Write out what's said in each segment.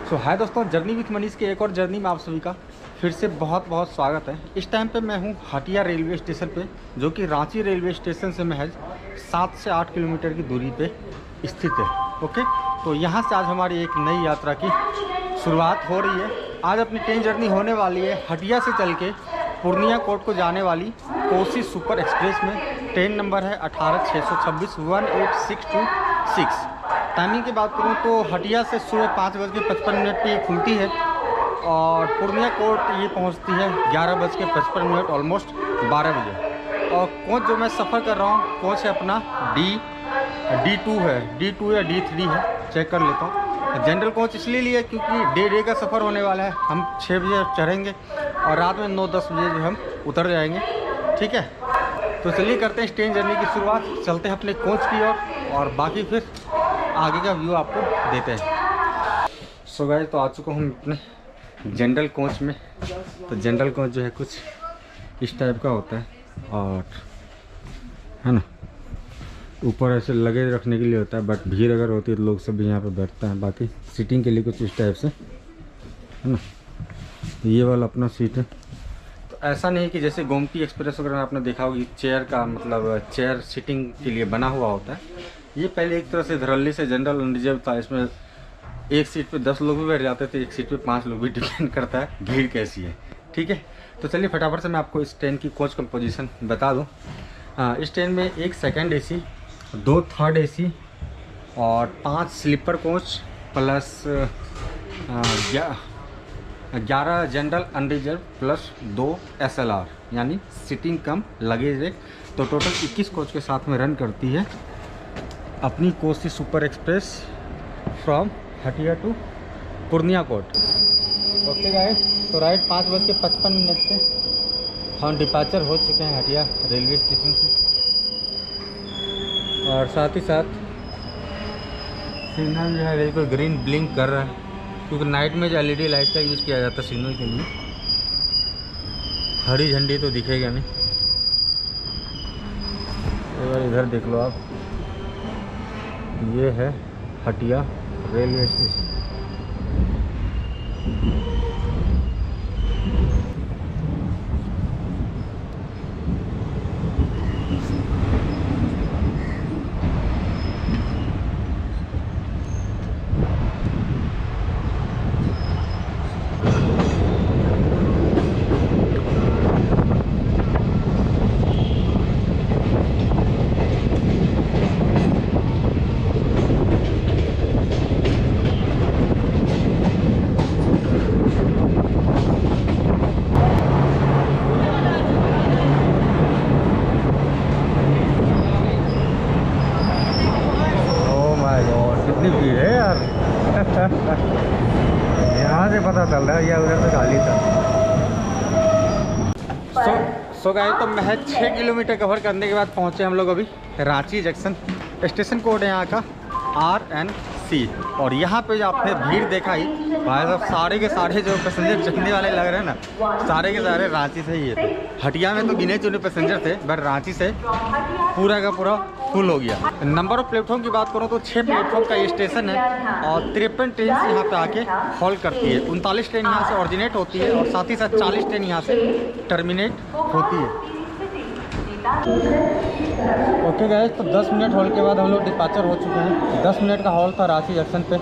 हाय दोस्तों, journey with Manish के एक और जर्नी में आप सभी का फिर से बहुत बहुत स्वागत है। इस टाइम पे मैं हूँ हटिया रेलवे स्टेशन पे, जो कि रांची रेलवे स्टेशन से महज 7 से 8 किलोमीटर की दूरी पे स्थित है। ओके, तो यहाँ से आज हमारी एक नई यात्रा की शुरुआत हो रही है। आज अपनी ट्रेन जर्नी होने वाली है हटिया से चल के पूर्णिया कोर्ट को जाने वाली कोसी सुपर एक्सप्रेस में। ट्रेन नंबर है 18626 18626। टाइमिंग की बात करूँ तो हटिया से सुबह 5:55 पर ये खुलती है और पूर्णिया कोर्ट ये पहुंचती है 11:55, ऑलमोस्ट 12 बजे। और कोच जो मैं सफ़र कर रहा हूँ, कोच है अपना D2 है, D2 या D3 है, चेक कर लेता हूँ। जनरल कोच इसलिए लिया क्योंकि डे का सफ़र होने वाला है। हम 6 बजे चढ़ेंगे और रात में 9-10 बजे जो हम उतर जाएंगे। ठीक है, तो चलिए करते हैं इस ट्रेन जर्नी की शुरुआत। चलते हैं अपने कोच की ओर और बाकी फिर आगे का व्यू आपको देते हैं। सो गाइस, तो आ चुका हूँ अपने जनरल कोच में। तो जनरल कोच जो है कुछ इस टाइप का होता है और है ना, ऊपर ऐसे लगेज रखने के लिए होता है, बट भीड़ अगर होती है तो लोग सब यहाँ पे बैठते हैं। बाकी सीटिंग के लिए कुछ इस टाइप से है ना। तो ये वाला अपना सीट है। तो ऐसा नहीं कि जैसे गोमती एक्सप्रेस वगैरह आपने देखा होगी चेयर का, मतलब चेयर सीटिंग के लिए बना हुआ होता है। ये पहले एक तरह से धरल्ली से जनरल अनरिजर्व था। इसमें एक सीट पे 10 लोग भी बैठ जाते थे, एक सीट पे 5 लोग भी। डिपेंड करता है भीड़ कैसी है। ठीक है, तो चलिए फटाफट से मैं आपको इस ट्रेन की कोच कंपोजिशन बता दूं। इस ट्रेन में 1 सेकंड AC, 2 थर्ड AC और 5 sleeper coach plus 11 general unreserved plus 2 SLR, यानी सीटिंग कम लगेज एक। तो टोटल 21 कोच के साथ में रन करती है अपनी Kosi super express from Hatia to Purnia court. Okay guys, तो राइट 5:55 पे हम डिपार्चर हो चुके हैं हटिया रेलवे स्टेशन से। और साथ ही साथ सिग्नल जो है बिल्कुल ग्रीन ब्लिंक कर रहा है, क्योंकि नाइट में जो LED लाइट का यूज़ किया जाता है सिग्नल के लिए। हरी झंडी तो दिखेगा नहीं। एक बार इधर देख लो आप, ये है हटिया रेलवे स्टेशन। कितनी भीड़ है यार। यहाँ से पता चल रहा है या उधर से खाली था। सो गए तो महज 6 किलोमीटर कवर करने के बाद पहुँचे हम लोग अभी रांची जंक्शन। स्टेशन कोड है यहाँ का RNC। और यहाँ पे जो आपने भीड़ देखा ही भाई साहब, सारे के सारे जो पैसेंजर चढ़ने वाले लग रहे हैं ना, सारे के सारे रांची से ही है। हटिया में तो गिने चुने पैसेंजर थे, बट रांची से पूरा का पूरा फुल हो गया। नंबर ऑफ प्लेटफॉर्म की बात करूँ तो 6 प्लेटफॉर्म का ये स्टेशन है और 53 ट्रेन यहाँ पे आके हॉल्ट करती है। 39 ट्रेन यहाँ से ऑरिजिनेट होती है और साथ ही साथ 40 ट्रेन यहाँ से टर्मिनेट होती है। ओके गाइस, तो 10 मिनट हॉल्ट के बाद हम लोग डिपार्चर हो चुके हैं। 10 मिनट का हॉल्ट था रांची जंक्शन पे।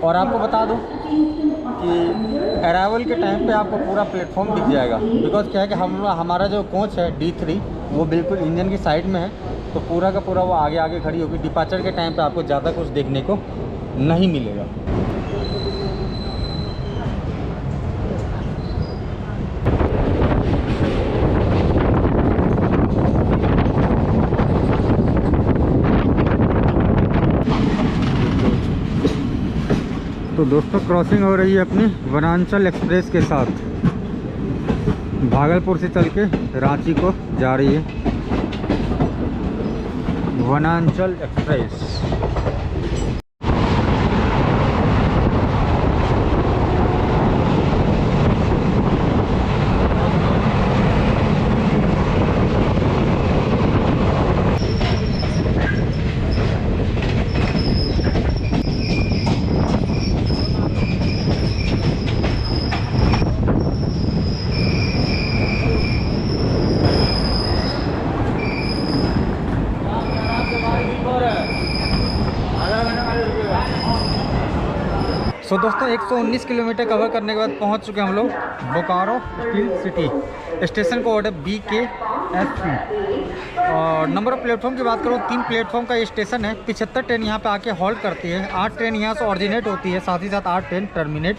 और आपको बता दूं कि अराइवल के टाइम पे आपको पूरा प्लेटफॉर्म दिख जाएगा, बिकॉज क्या है कि हमारा जो कोच है D3 वो बिल्कुल इंजन की साइड में है, तो पूरा का पूरा वो आगे आगे खड़ी होगी। डिपार्चर के टाइम पे आपको ज़्यादा कुछ देखने को नहीं मिलेगा। तो दोस्तों, क्रॉसिंग हो रही है अपनी वनांचल एक्सप्रेस के साथ। भागलपुर से चल के रांची को जा रही है वनांचल एक्सप्रेस। सो दोस्तों 119 किलोमीटर कवर करने के बाद पहुंच चुके हैं हम लोग Bokaro steel city. Station code है BKFP। और नंबर ऑफ प्लेटफॉर्म की बात करूँ 3 प्लेटफॉर्म का ये स्टेशन है। 75 ट्रेन यहाँ पे आके हॉल्ट करती है। 8 ट्रेन यहाँ से ऑरिजिनेट होती है, साथ ही साथ 8 ट्रेन टर्मिनेट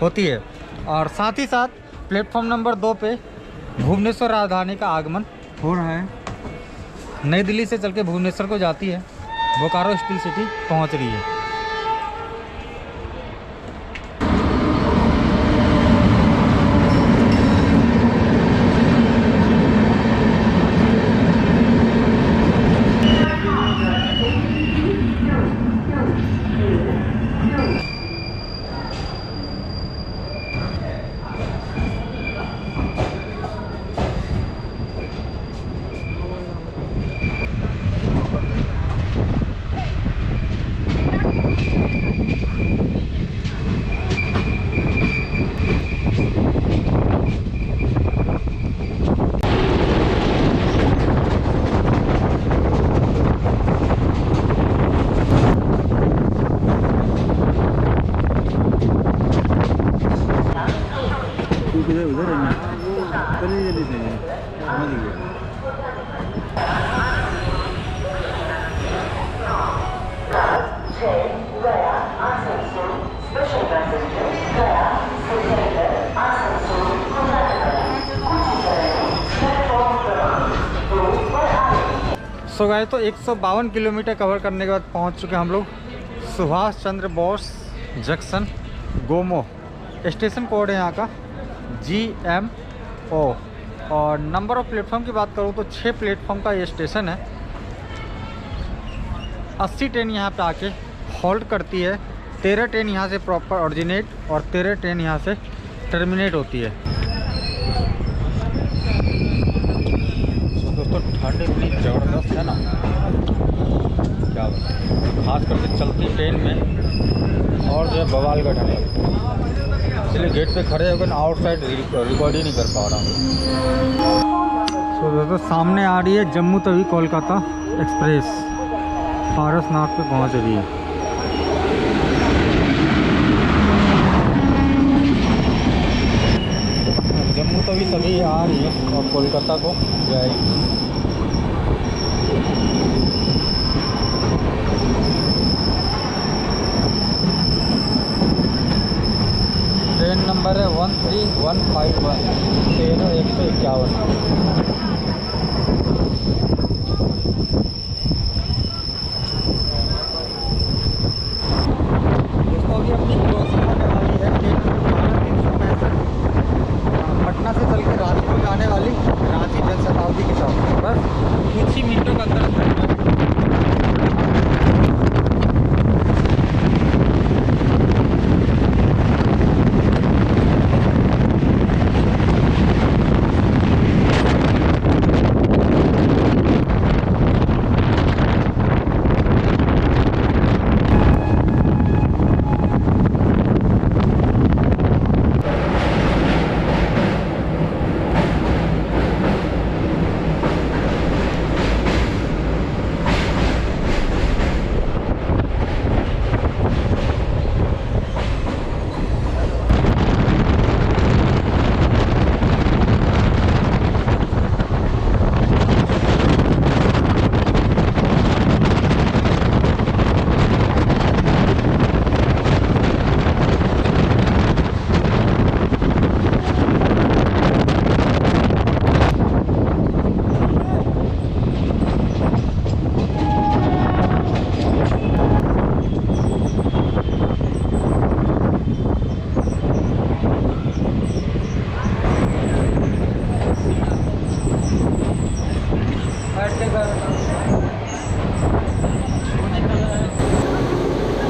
होती है। और साथ ही साथ प्लेटफॉर्म नंबर 2 पे भुवनेश्वर राजधानी का आगमन हो रहा है। नई दिल्ली से चल के भुवनेश्वर को जाती है, बोकारो स्टील सिटी पहुँच रही है। उधर है चलिए जल्दी से समझ गए। सो गए तो 152 किलोमीटर कवर करने के बाद पहुंच चुके हम लोग Subhash Chandra Bose junction Gomo. Station code है यहाँ का GMO। और नंबर ऑफ प्लेटफॉर्म की बात करूँ तो 6 प्लेटफॉर्म का ये स्टेशन है। 80 ट्रेन यहाँ पे आके हॉल्ट करती है। 13 ट्रेन यहाँ से प्रॉपर ऑरिजिनेट और 13 ट्रेन यहाँ से टर्मिनेट होती है। दोस्तों ठंड इतनी ज़बरदस्त है ना, क्या बताएं, खास करके चलती ट्रेन में और जो है बवाल का डर लगता है। इसलिए गेट पे खड़े होकर आउटसाइड रिकॉर्ड ही नहीं कर पा रहा हूँ। तो दोस्तों सामने आ रही है जम्मू तवी कोलकाता एक्सप्रेस, पारसनाथ पे पहुँच रही है। जम्मू तवी सभी आ रही है और कोलकाता को जाएगी। ट्रेन नंबर है 13151 151। पटना से चल के रांची को जाने वाली रांची जन शताब्दी के साथ बस कुछ ही मिनटों के अंदर।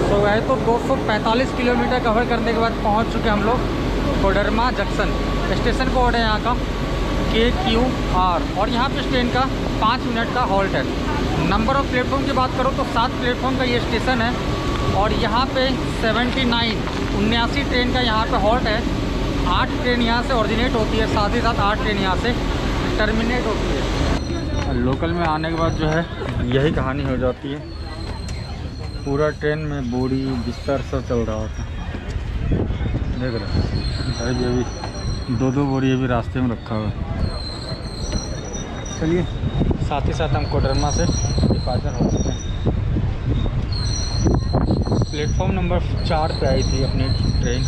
तो वह तो 245 किलोमीटर कवर करने के बाद पहुंच चुके हम लोग कोडरमा जंक्शन। स्टेशन कोड है यहाँ का KQR और यहाँ पे ट्रेन का 5 मिनट का हॉल्ट है। नंबर ऑफ प्लेटफॉर्म की बात करो तो 7 प्लेटफॉर्म का ये स्टेशन है और यहाँ पे 79 ट्रेन का यहाँ पे हॉल्ट है। 8 ट्रेन यहाँ से ऑरिजिनेट होती है, साथ ही साथ 8 ट्रेन यहाँ से टर्मिनेट होती है। लोकल में आने के बाद जो है यही कहानी हो जाती है, पूरा ट्रेन में बोरी बिस्तर सब चल रहा होता है। देख रहे भाई भी अभी 2-2 बोरी अभी रास्ते में रखा हुआ है। चलिए साथ ही साथ हम कोडरमा से डिपार्चर हो चुके हैं। प्लेटफॉर्म नंबर 4 पे आई थी अपनी ट्रेन।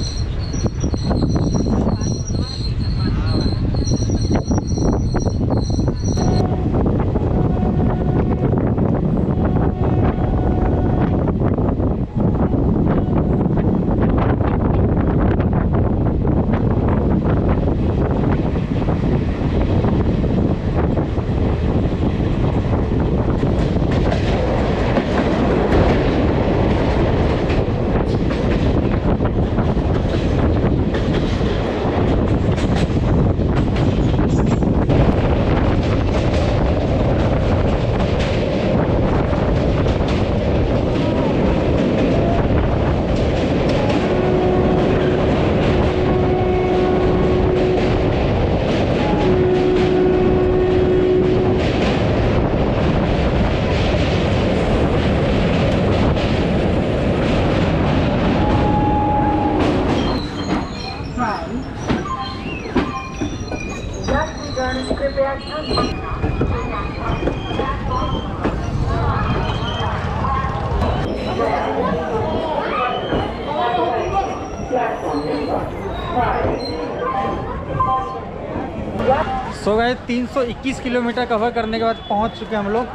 सो गए 321 किलोमीटर कवर करने के बाद पहुंच चुके हम लोग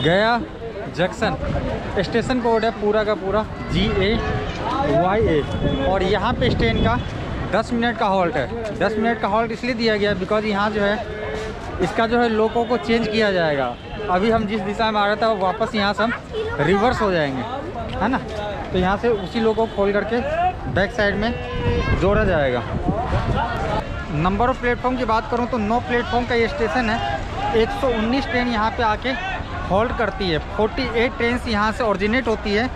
गया जंक्शन। स्टेशन कोड है पूरा का पूरा GAYA और यहाँ पे स्टेशन का 10 मिनट का हॉल्ट है। 10 मिनट का हॉल्ट इसलिए दिया गया बिकॉज यहाँ जो है इसका जो है लोगों को चेंज किया जाएगा। अभी हम जिस दिशा में आ रहा था वो वापस यहाँ से हम रिवर्स हो जाएंगे, है ना। तो यहाँ से उसी लोगों को खोल करके बैक साइड में जोड़ा जाएगा। नंबर ऑफ प्लेटफॉर्म की बात करूँ तो 9 प्लेटफॉर्म का ये स्टेशन है। 119 ट्रेन यहाँ पे आके होल्ड करती है। 48 ट्रेन यहाँ से ओरिजिनेट होती है,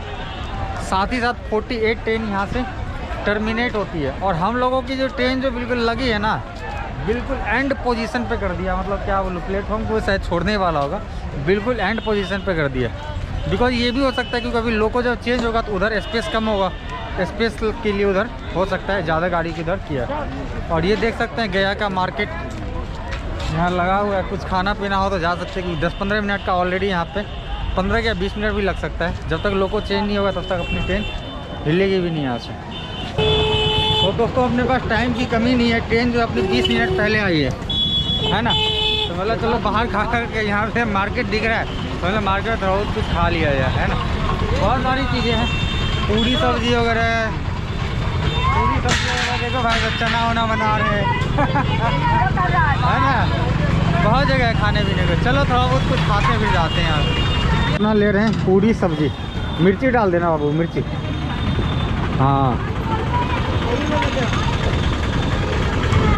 साथ ही साथ 48 ट्रेन यहाँ से टर्मिनेट होती है। और हम लोगों की जो ट्रेन जो बिल्कुल लगी है ना, बिल्कुल एंड पोजीशन पे कर दिया। मतलब क्या बोलूँ, प्लेटफॉर्म को शायद छोड़ने वाला होगा, बिल्कुल एंड पोजीशन पे कर दिया। बिकॉज ये भी हो सकता है क्योंकि अभी लोको जब चेंज होगा तो उधर स्पेस कम होगा, स्पेस के लिए उधर हो सकता है ज़्यादा गाड़ी की उधर किया। और ये देख सकते हैं गया का मार्केट यहाँ लगा हुआ है। कुछ खाना पीना हो तो जा सकते हैं कि 10-15 मिनट का ऑलरेडी यहाँ पे 15 या 20 मिनट भी लग सकता है। जब तक लोको चेंज नहीं होगा तब तक अपनी ट्रेन हिलेगी भी नहीं यहाँ से। तो दोस्तों अपने पास टाइम की कमी नहीं है। ट्रेन जो अपनी 20 मिनट पहले आई है ना। तो मतलब चलो बाहर खा कर के यहाँ से मार्केट दिख रहा है तो मतलब मार्केट बहुत कुछ खा लिया जाए, है ना। बहुत सारी चीज़ें हैं, पूरी सब्जी वगैरह, पूरी सब्जी वगैरह। देखो भाई सब चना वना बना रहे हैं है ना। बहुत जगह है खाने पीने को। चलो थोड़ा बहुत कुछ खाते फिर जाते हैं यहाँ। अपना ले रहे हैं पूरी सब्जी, मिर्ची डाल देना बाबू, मिर्ची। हाँ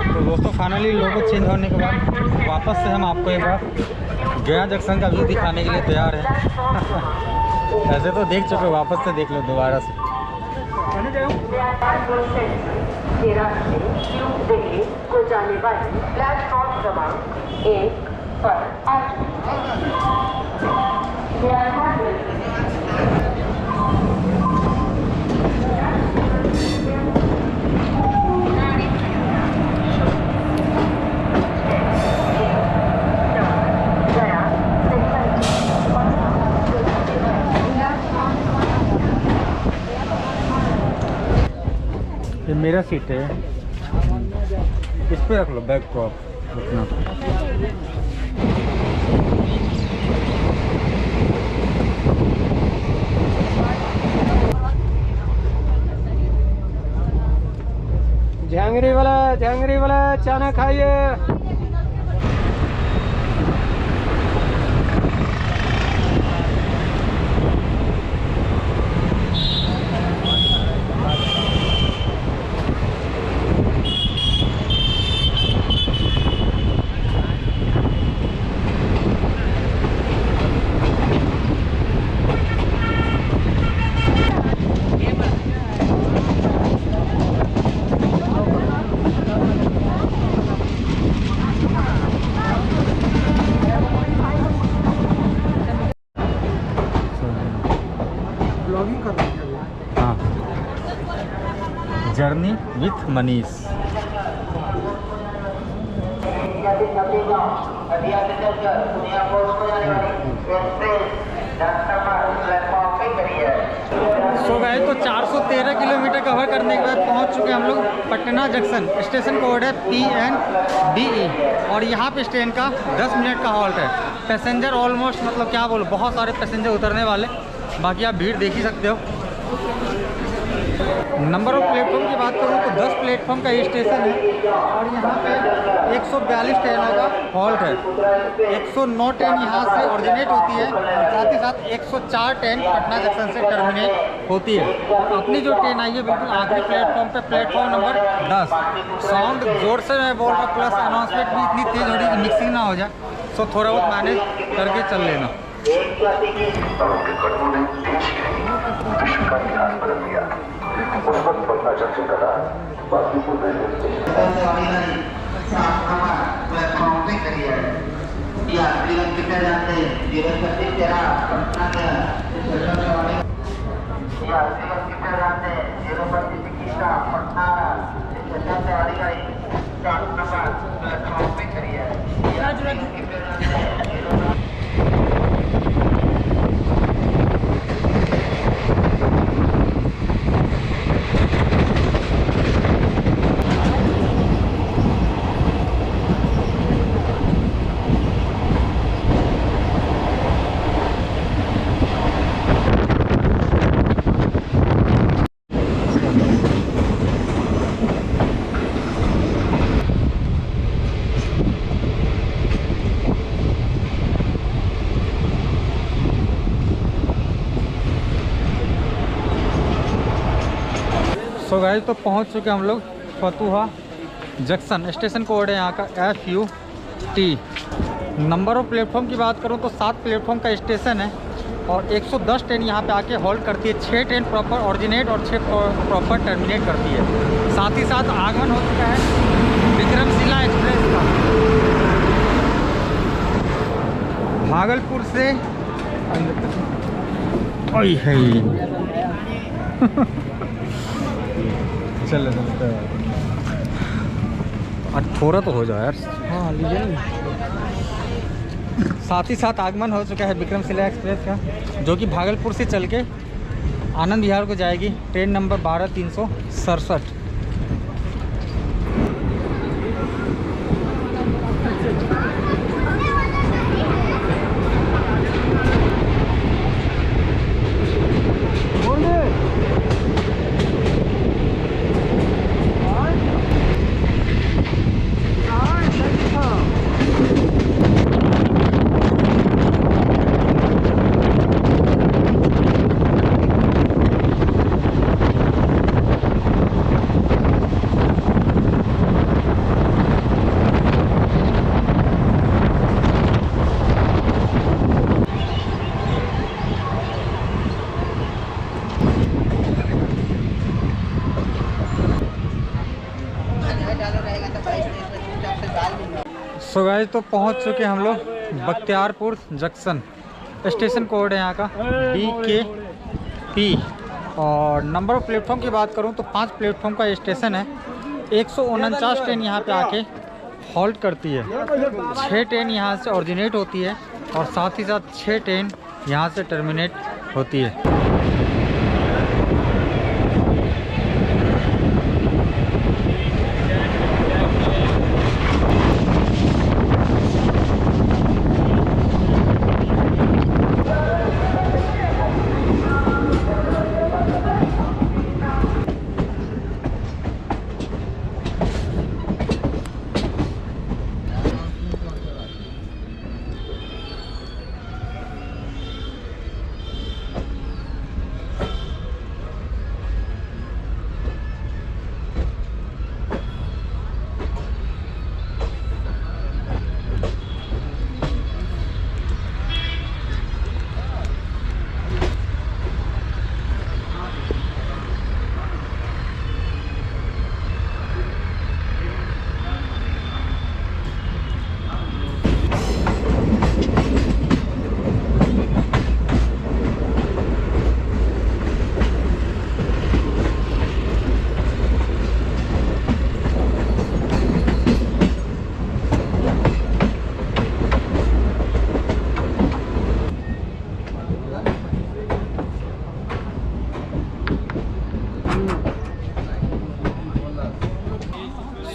तो दोस्तों फाइनली लोगो चेंज होने के बाद वापस से हम आपको एक बार गया जंक्शन का व्यू दिखाने के लिए तैयार है। ऐसे तो देख चुके, वापस से देख लो दोबारा से। दिल्ली को जाने वाली प्लेटफॉर्म क्रमांक 1 पर आ ये मेरा सीट है, इस पे रख लो बैग को आप रखना। झांगरी वाला चना खाइए। Journey with Manish. सो गए तो 413 किलोमीटर कवर करने के बाद पहुंच चुके हम लोग पटना जंक्शन। स्टेशन कोड है PNDE और यहाँ पे ट्रेन का 10 मिनट का हॉल्ट है। पैसेंजर ऑलमोस्ट मतलब क्या बोलो, बहुत सारे पैसेंजर उतरने वाले, बाकी आप भीड़ देख ही सकते हो। नंबर ऑफ प्लेटफॉर्म की बात करूँ तो 10 प्लेटफॉर्म का ये स्टेशन है और यहाँ पे 142 ट्रेनों का हॉल्ट है। 109 ट्रेन यहाँ से ऑरिजिनेट होती है और साथ ही साथ 104 ट्रेन पटना जंक्शन से टर्मिनेट होती है। अपनी जो ट्रेन आई है बिल्कुल आखिरी प्लेटफॉर्म पे, प्लेटफॉर्म नंबर 10। साउंड जोर से मैं बोल रहा हूँ, प्लस अनाउंसमेंट भी इतनी तेज़ हो रही है कि मिक्सिंग ना हो जाए, सो थोड़ा बहुत मैनेज करके चल लेना। सो गाइस तो पहुंच चुके हम लोग फतुहा जंक्शन। स्टेशन कोड है यहाँ का FUT। नंबर ऑफ प्लेटफॉर्म की बात करूँ तो 7 प्लेटफॉर्म का स्टेशन है और 110 ट्रेन यहाँ पे आके हॉल्ट करती है। 6 ट्रेन प्रॉपर ऑरिजिनेट और 6 प्रॉपर टर्मिनेट करती है। साथ ही साथ आगमन हो चुका है विक्रमशिला एक्सप्रेस का भागलपुर से। ओए है चल थोड़ा तो हो जाए यार। हाँ लीजिए। साथ ही साथ आगमन हो चुका है विक्रमशिला एक्सप्रेस का, जो कि भागलपुर से चल के आनंद विहार को जाएगी। Train number 12367। सो गाइस तो पहुंच चुके हम लोग बख्तियारपुर जंक्शन। स्टेशन कोड है यहाँ का DKP और नंबर ऑफ प्लेटफॉर्म की बात करूँ तो 5 प्लेटफॉर्म का स्टेशन है। 149 ट्रेन यहाँ पे आके हॉल्ट करती है। 6 ट्रेन यहाँ से ऑरिजिनेट होती है और साथ ही साथ 6 ट्रेन यहाँ से टर्मिनेट होती है।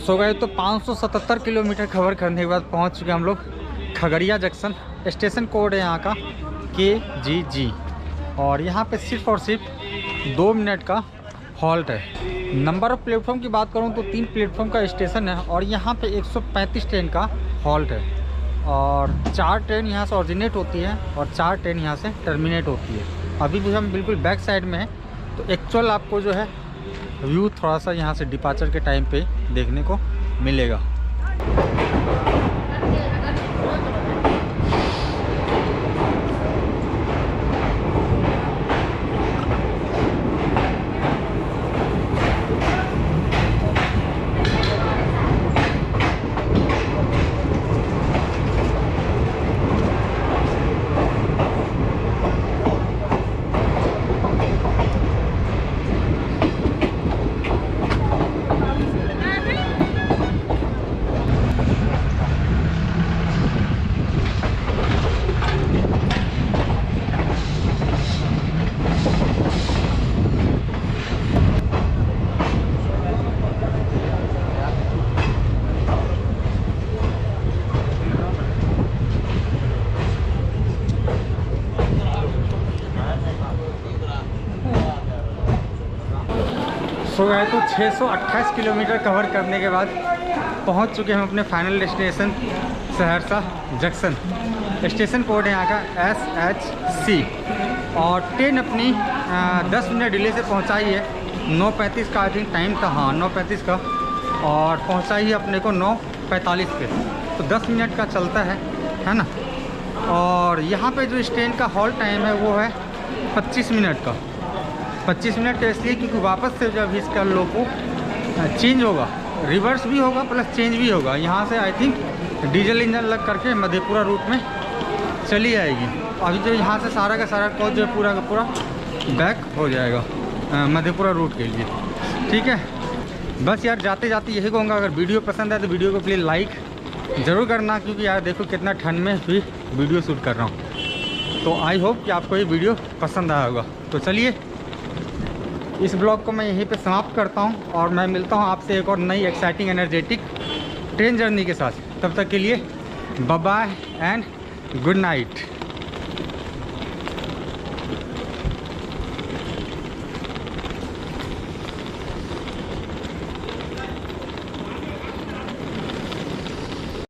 सो गए तो 577 किलोमीटर कवर करने के बाद पहुंच चुके हम लोग खगड़िया जंक्शन। स्टेशन कोड है यहाँ का KGG और यहाँ पे सिर्फ और सिर्फ 2 मिनट का हॉल्ट है। नंबर ऑफ प्लेटफॉर्म की बात करूँ तो 3 प्लेटफॉर्म का स्टेशन है और यहाँ पे 135 ट्रेन का हॉल्ट है और 4 ट्रेन यहाँ से ऑरिजिनेट होती है और 4 ट्रेन यहाँ से टर्मिनेट होती है। अभी भी हम बिल्कुल बैक साइड में हैं तो एक्चुअल आपको जो है व्यू थोड़ा सा यहाँ से डिपार्चर के टाइम पे देखने को मिलेगा। सो गए तो 628 किलोमीटर कवर करने के बाद पहुंच चुके हैं हम अपने final destination Saharsa junction. Station code है यहाँ का SHC और ट्रेन अपनी 10 मिनट डिले से पहुंचाई है। 9:35 का आई थिंक टाइम था, हाँ 9:35 का, और पहुंचाई है अपने को 9:45 पे, तो 10 मिनट का चलता है ना। और यहाँ पे जो इस ट्रेन का हॉल्ट टाइम है वो है 25 मिनट का। 25 मिनट का इसलिए क्योंकि वापस से जब इसका लोको चेंज होगा, रिवर्स भी होगा प्लस चेंज भी होगा। यहाँ से आई थिंक डीजल इंजन लग करके मधेपुरा रूट में चली आएगी। अभी जो यहाँ से सारा का सारा कोच जो पूरा का पूरा बैक हो जाएगा मधेपुरा रूट के लिए। ठीक है, बस यार जाते जाते यही कहूँगा, अगर वीडियो पसंद आए तो वीडियो को प्लीज़ लाइक ज़रूर करना, क्योंकि यार देखो कितना ठंड में भी वीडियो शूट कर रहा हूँ। तो आई होप कि आपको ये वीडियो पसंद आया होगा। तो चलिए इस ब्लॉग को मैं यहीं पे समाप्त करता हूं और मैं मिलता हूं आपसे एक और नई एक्साइटिंग एनर्जेटिक ट्रेन जर्नी के साथ। तब तक के लिए bye bye and good night.